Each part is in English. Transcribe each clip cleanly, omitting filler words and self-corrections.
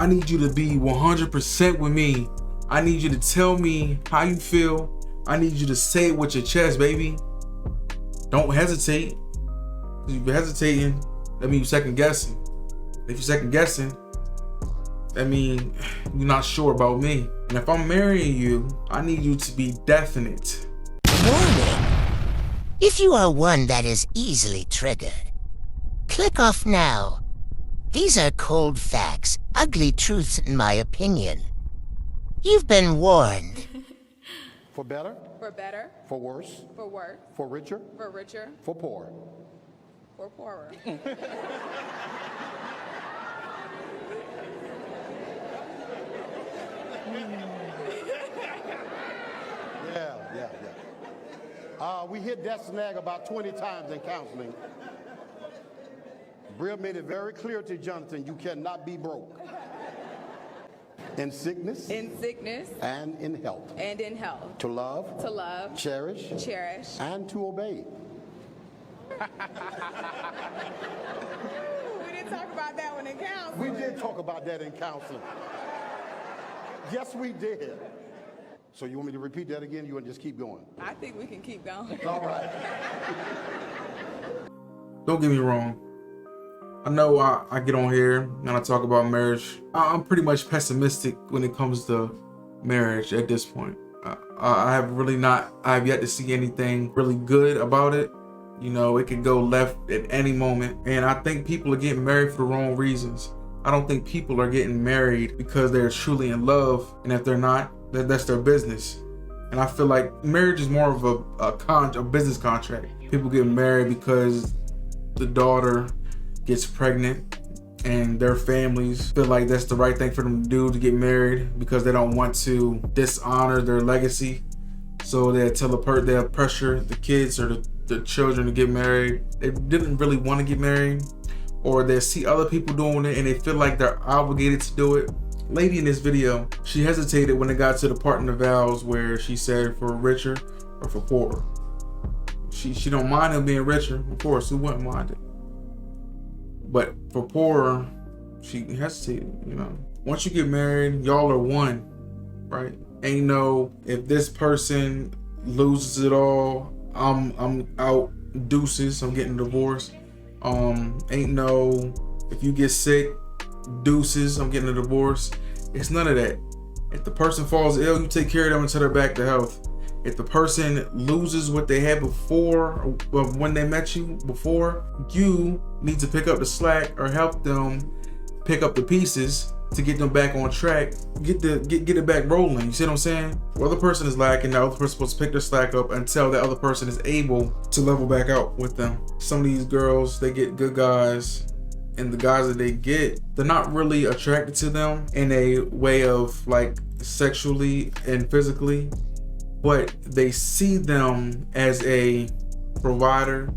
I need you to be 100% with me. I need you to tell me how you feel. I need you to say it with your chest, baby. Don't hesitate. If you're hesitating, that means you're second guessing. If you're second guessing, that means you're not sure about me. And if I'm marrying you, I need you to be definite. Warning. If you are one that is easily triggered, click off now. These are cold facts, ugly truths in my opinion. You've been warned. For better, For better, for worse, for worse, for richer, for richer, for poor. for poorer. Yeah. We hit that snag about 20 times in counseling. Bria made it very clear to Jonathan, you cannot be broke. In sickness. In sickness. And in health. And in health. To love. To love. Cherish. Cherish. And to obey. We didn't talk about that one in counseling. We did talk about that in counseling. Yes, we did. So you want me to repeat that again? You want to just keep going? I think we can keep going. All right. Don't get me wrong. I know I get on here and I talk about marriage. I'm pretty much pessimistic when it comes to marriage at this point. I have yet to see anything really good about it. You know, it could go left at any moment. And I think people are getting married for the wrong reasons. I don't think people are getting married because they're truly in love. And if they're not, that's their business. And I feel like marriage is more of a business contract. People get married because the daughter gets pregnant and their families feel like that's the right thing for them to do, to get married, because they don't want to dishonor their legacy. So they'll pressure the kids or the children to get married. They didn't really want to get married, or they see other people doing it and they feel like they're obligated to do it. Lady in this video, she hesitated when it got to the part in the vows where she said for richer or for poorer. She don't mind him being richer, of course, who wouldn't mind it? But for poorer, she hesitated, you know. Once you get married, y'all are one, right? Ain't no, if this person loses it all, I'm out, deuces, I'm getting divorced. Ain't no, if you get sick, deuces, I'm getting a divorce. It's none of that. If the person falls ill, you take care of them until they're back to health. If the person loses what they had before, when they met you before, you need to pick up the slack or help them pick up the pieces to get them back on track, get it back rolling. You see what I'm saying? The other person is lacking, the other person's supposed to pick their slack up until the other person is able to level back out with them. Some of these girls, they get good guys, and the guys that they get, they're not really attracted to them in a way of like sexually and physically, but they see them as a provider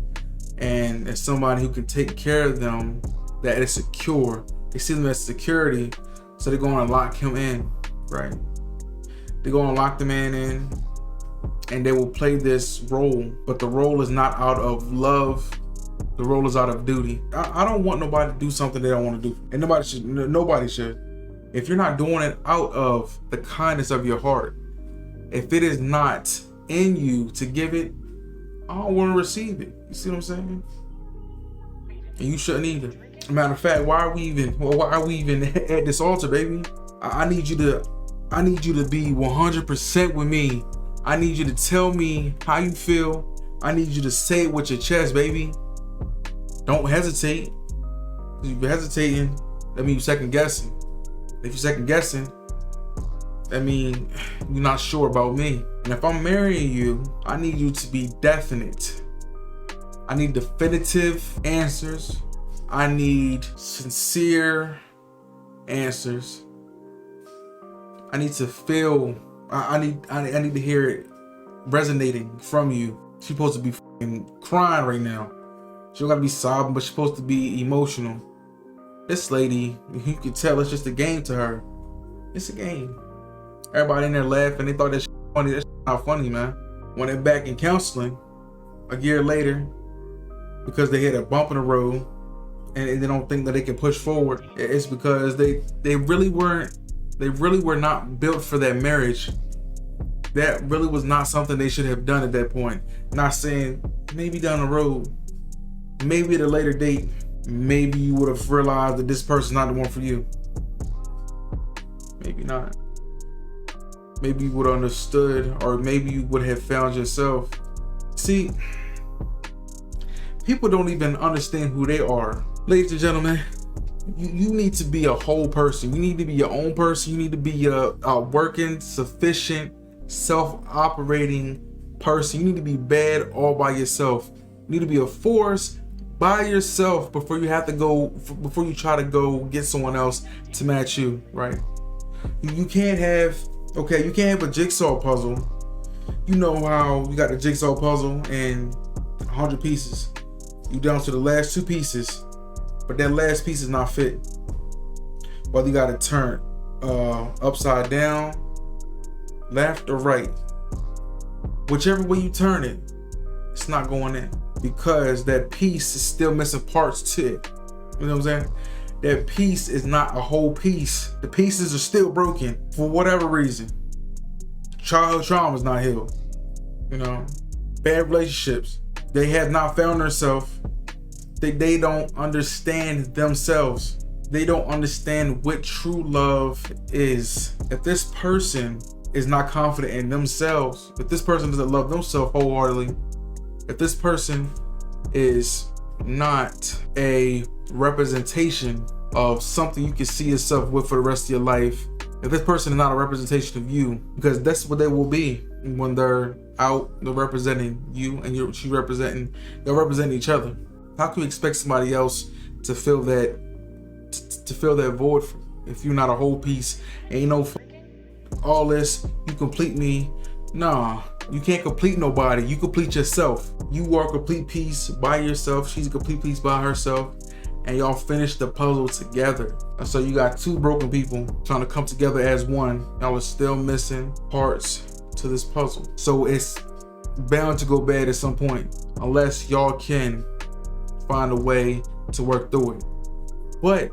and as somebody who can take care of them, that is secure. They see them as security, so they're going to lock him in, right? They're going to lock the man in, and they will play this role, but the role is not out of love. The role is out of duty. I don't want nobody to do something they don't want to do, and nobody should. If you're not doing it out of the kindness of your heart, if it is not in you to give it, I don't want to receive it. You see what I'm saying? And you shouldn't either. Matter of fact, why are we even at this altar, baby? I need you to be 100% with me. I need you to tell me how you feel. I need you to say it with your chest, baby. Don't hesitate. If you're hesitating, that means you're second guessing. If you're second guessing, that means you're not sure about me. And if I'm marrying you, I need you to be definite. I need definitive answers. I need sincere answers. I need to feel, I need to hear it resonating from you. She's supposed to be fucking crying right now. She don't gotta be sobbing, but she's supposed to be emotional. This lady, you can tell it's just a game to her. It's a game. Everybody in there laughing, they thought that shit funny. That shit not funny, man. When they're back in counseling a year later, because they hit a bump in the road, and they don't think that they can push forward, it's because they really were not built for that marriage. That really was not something they should have done at that point. Not saying maybe down the road, maybe at a later date, maybe you would have realized that this person's not the one for you. Maybe not. Maybe you would have understood, or maybe you would have found yourself. See, people don't even understand who they are. Ladies and gentlemen, you need to be a whole person. You need to be your own person. You need to be a working, sufficient, self-operating person. You need to be bad all by yourself. You need to be a force by yourself before you try to go get someone else to match you, right? You can't have a jigsaw puzzle. You know how you got the jigsaw puzzle and 100 pieces. You down to the last 2 pieces, but that last piece is not fit. Whether you got to turn upside down, left or right, whichever way you turn it, it's not going in, because that piece is still missing parts to it. You know what I'm saying? That piece is not a whole piece. The pieces are still broken for whatever reason. Childhood trauma is not healed. You know, bad relationships. They have not found themselves. They don't understand themselves. They don't understand what true love is. If this person is not confident in themselves, if this person doesn't love themselves wholeheartedly, if this person is not a representation of something you can see yourself with for the rest of your life, if this person is not a representation of you, because that's what they will be when they're out, they're representing you and they're representing each other. How can you expect somebody else to fill that void if you're not a whole piece? Ain't no all this, you complete me. Nah, you can't complete nobody. You complete yourself. You are a complete piece by yourself. She's a complete piece by herself. And y'all finish the puzzle together. And so you got 2 broken people trying to come together as one. Y'all are still missing parts to this puzzle. So it's bound to go bad at some point, unless y'all can find a way to work through it. But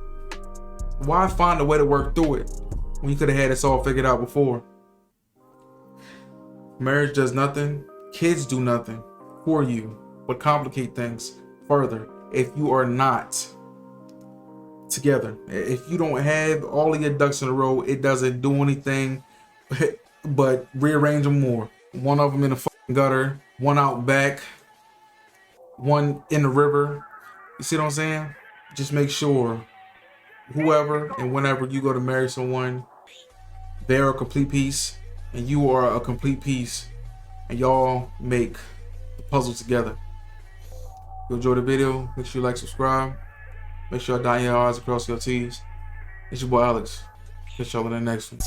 why find a way to work through it when you could have had this all figured out before? Marriage does nothing, kids do nothing for you, but complicate things further if you are not together. If you don't have all of your ducks in a row, it doesn't do anything but rearrange them more. One of them in the fucking gutter, one out back, one in the river. You see what I'm saying? Just make sure whoever and whenever you go to marry someone, they're a complete piece and you are a complete piece, and y'all make the puzzle together. If you enjoyed the video, make sure you like, subscribe. Make sure I dot your I's across your T's. It's your boy Alex. Catch y'all in the next one.